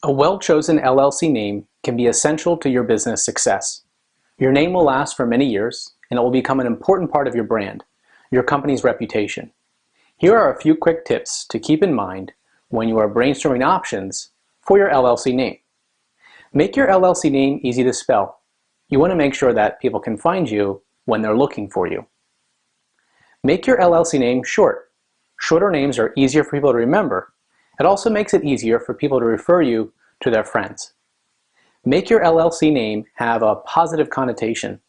A well-chosen LLC name can be essential to your business success. Your name will last for many years, and it will become an important part of your brand, your company's reputation. Here are a few quick tips to keep in mind when you are brainstorming options for your LLC name. Make your LLC name easy to spell. You want to make sure that people can find you when they're looking for you. Make your LLC name short. Shorter names are easier for people to remember. It also makes it easier for people to refer you to their friends. Make your LLC name have a positive connotation.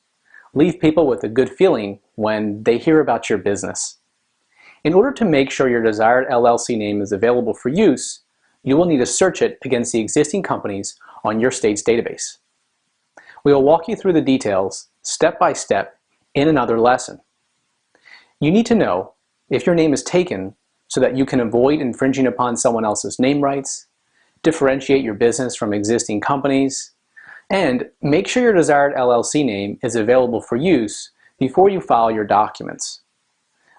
Leave people with a good feeling when they hear about your business. In order to make sure your desired LLC name is available for use, you will need to search it against the existing companies on your state's database. We will walk you through the details step by step in another lesson. You need to know if your name is taken so that you can avoid infringing upon someone else's name rights, differentiate your business from existing companies, and make sure your desired LLC name is available for use before you file your documents.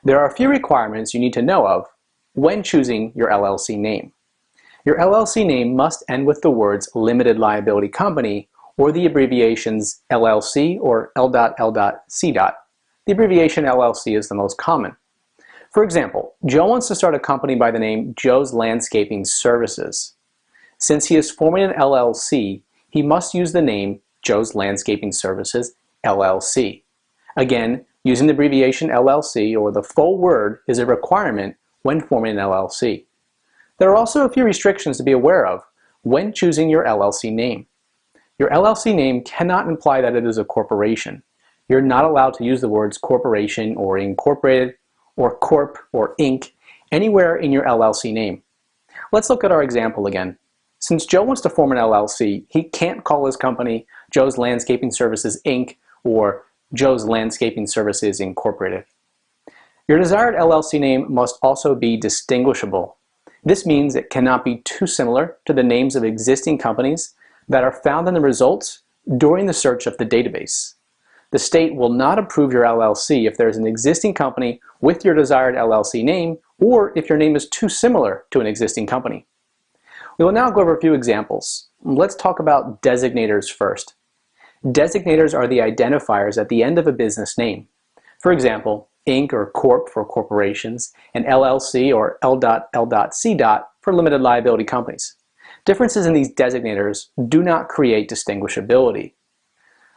There are a few requirements you need to know of when choosing your LLC name. Your LLC name must end with the words Limited Liability Company or the abbreviations LLC or L.L.C. The abbreviation LLC is the most common. For example, Joe wants to start a company by the name Joe's Landscaping Services. Since he is forming an LLC, he must use the name Joe's Landscaping Services, LLC. Again, using the abbreviation LLC or the full word is a requirement when forming an LLC. There are also a few restrictions to be aware of when choosing your LLC name. Your LLC name cannot imply that it is a corporation. You're not allowed to use the words corporation or incorporated or corp or inc anywhere in your LLC name. Let's look at our example again. Since Joe wants to form an LLC, he can't call his company Joe's Landscaping Services Inc. or Joe's Landscaping Services Incorporated. Your desired LLC name must also be distinguishable. This means it cannot be too similar to the names of existing companies that are found in the results during the search of the database. The state will not approve your LLC if there is an existing company with your desired LLC name or if your name is too similar to an existing company. We will now go over a few examples. Let's talk about designators first. Designators are the identifiers at the end of a business name. For example, Inc. or Corp. for corporations, and LLC or L.L.C. for limited liability companies. Differences in these designators do not create distinguishability.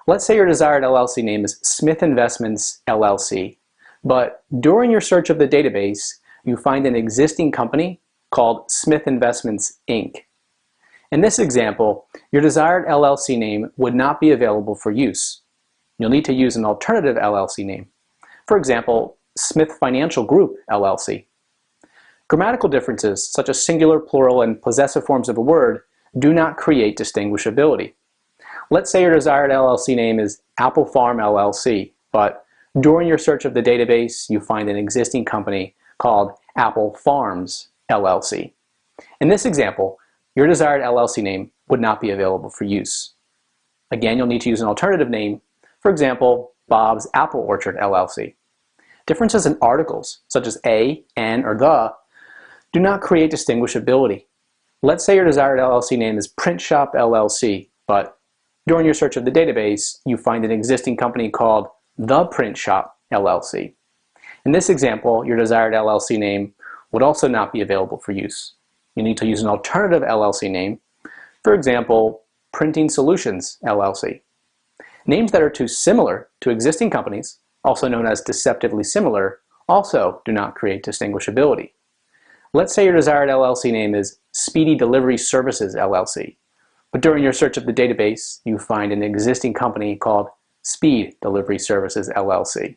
Let's say your desired LLC name is Smith Investments LLC, but during your search of the database, you find an existing company called Smith Investments Inc. In this example, your desired LLC name would not be available for use. You'll need to use an alternative LLC name. For example, Smith Financial Group LLC. Grammatical differences, such as singular, plural, and possessive forms of a word, do not create distinguishability. Let's say your desired LLC name is Apple Farm LLC, but during your search of the database, you find an existing company called Apple Farms LLC. In this example, your desired LLC name would not be available for use. Again, you'll need to use an alternative name, for example, Bob's Apple Orchard LLC. Differences in articles, such as a, an, or the, do not create distinguishability. Let's say your desired LLC name is Print Shop LLC, but during your search of the database, you find an existing company called The Print Shop LLC. In this example, your desired LLC name would also not be available for use. You need to use an alternative LLC name, for example, Printing Solutions LLC. Names that are too similar to existing companies, also known as deceptively similar, also do not create distinguishability. Let's say your desired LLC name is Speedy Delivery Services LLC, but during your search of the database, you find an existing company called Speed Delivery Services LLC.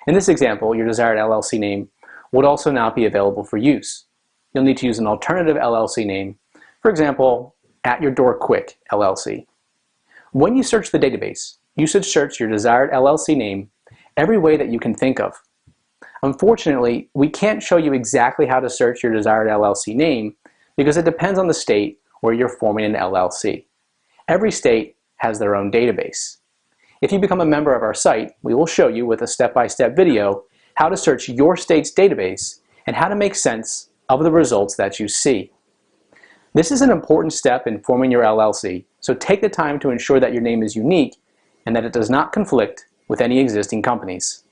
In this example, your desired LLC name would also not be available for use. You'll need to use an alternative LLC name, for example, At Your Door Quick LLC. When you search the database, you should search your desired LLC name every way that you can think of. Unfortunately, we can't show you exactly how to search your desired LLC name because it depends on the state where you're forming an LLC. Every state has their own database. If you become a member of our site, we will show you with a step-by-step video how to search your state's database and how to make sense of the results that you see. This is an important step in forming your LLC, so take the time to ensure that your name is unique and that it does not conflict with any existing companies.